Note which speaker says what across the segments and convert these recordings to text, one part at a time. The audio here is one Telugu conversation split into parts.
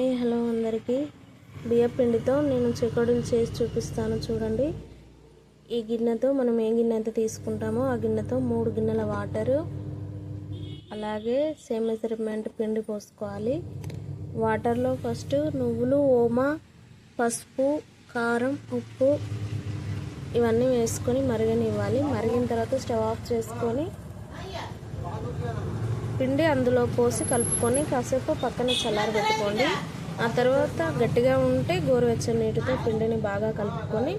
Speaker 1: హాయ్ హలో అందరికీ బియ్యం పిండితో నేను చెకోడీలు చేసి చూపిస్తాను చూడండి. ఈ గిన్నెతో మనం ఏ గిన్నె అయితే తీసుకుంటామో ఆ గిన్నెతో 3 గిన్నెల వాటర్, అలాగే సేమ్ మెజర్మెంట్ పిండి పోసుకోవాలి. వాటర్లో ఫస్ట్ నువ్వులు, ఓమా, పసుపు, కారం, ఉప్పు ఇవన్నీ వేసుకొని మరగనివ్వాలి. మరిగిన తర్వాత స్టవ్ ఆఫ్ చేసుకొని పిండి అందులో పోసి కలుపుకొని కాసేపు పక్కన చల్లారబెట్టుకోండి. ఆ తర్వాత గట్టిగా ఉంటే గోరువెచ్చని నీటితో పిండిని బాగా కలుపుకొని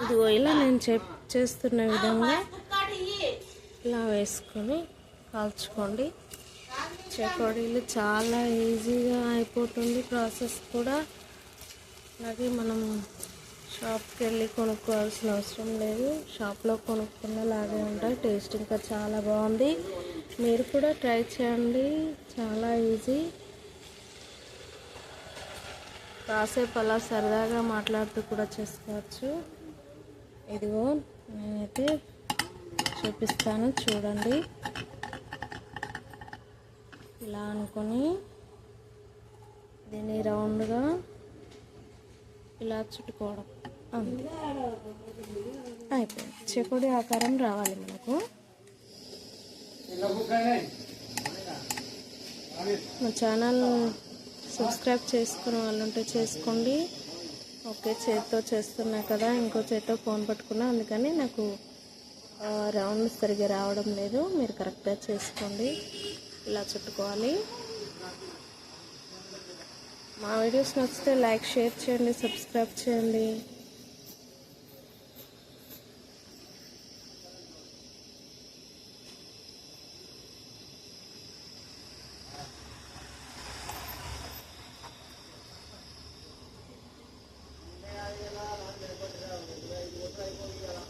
Speaker 1: ఇదిగో ఇలా నేను చేస్తున్న విధంగా ఇలా వేసుకొని కాల్చుకోండి. చెకోడీలు చాలా ఈజీగా అయిపోతుంది ప్రాసెస్ కూడా. అలాగే మనం షాప్కి వెళ్ళి కొనుక్కోవాల్సిన అవసరం లేదు, షాప్లో కొనుక్కున్నలాగే ఉంటాయి. టేస్ట్ ఇంకా చాలా బాగుంది. మీరు కూడా ట్రై చేయండి, చాలా ఈజీ. కాసేపు అలా సరదాగా మాట్లాడుతూ కూడా చేసుకోవచ్చు. ఇదిగో నేనైతే చూపిస్తాను చూడండి. ఇలా అనుకొని దీన్ని రౌండ్గా ఇలా చుట్టుకోవడం అంతే, అయిపోయింది. చెకోడీ ఆకారం రావాలి మనకు. మా ఛానల్ సబ్స్క్రైబ్ చేసుకునే వాళ్ళు ఉంటే చేసుకోండి. ఓకే, చేతితో చేస్తున్నా కదా, ఇంకో చేతితో ఫోన్ పట్టుకున్నా, అందుకని నాకు రౌండ్ సరిగ్గా రావడం లేదు. మీరు కరెక్ట్గా చేసుకోండి. ఇలా చుట్టుకోవాలి. మా వీడియోస్ నచ్చితే లైక్, షేర్ చేయండి, సబ్స్క్రైబ్ చేయండి.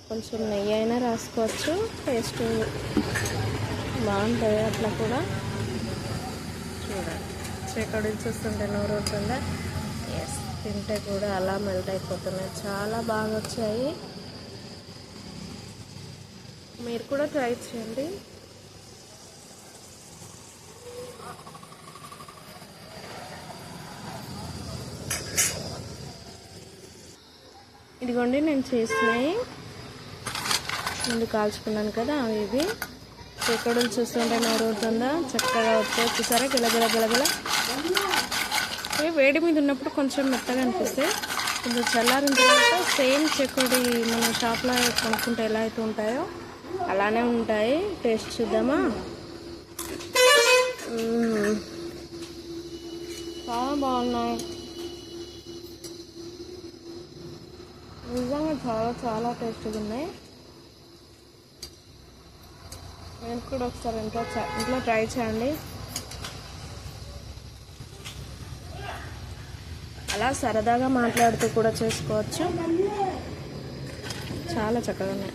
Speaker 1: కొంచెం నెయ్యి అయినా రాసుకోవచ్చు, టేస్ట్ బాగుంటుంది అట్లా కూడా. చూడండి, చెకోడీలు చూస్తుంటే నోరు ఉంటుందా? ఎస్, తింటే కూడా అలా మెల్ట్ అయిపోతున్నాయి. చాలా బాగా వచ్చాయి. మీరు కూడా ట్రై చేయండి. ఇదిగోండి నేను చేసినాయి, ముందు కాల్చుకున్నాను కదా అవి. ఇవి చెకోడీలు చూస్తుంటే నోరు ఉంటుందా? చక్కగా వచ్చాయి. చూసారా, గిలగిల గిలగిల. వేడి మీద ఉన్నప్పుడు కొంచెం మెత్తగా అనిపిస్తాయి. కొంచెం చల్లారిన తర్వాత సేమ్ చెకోడీ మనం షాప్లో కొనుక్కుంటే ఎలా అయితే ఉంటాయో అలానే ఉంటాయి. టేస్ట్ చూద్దామా? చాలా బాగున్నాయి, నిజంగా చాలా చాలా టేస్ట్గా ఉన్నాయి. నేను కూడా ఒకసారి ఇంట్లో ట్రై చేయండి. అలా సరదాగా మాట్లాడుతూ కూడా చేసుకోవచ్చు. చాలా చక్కగా ఉన్నాయి.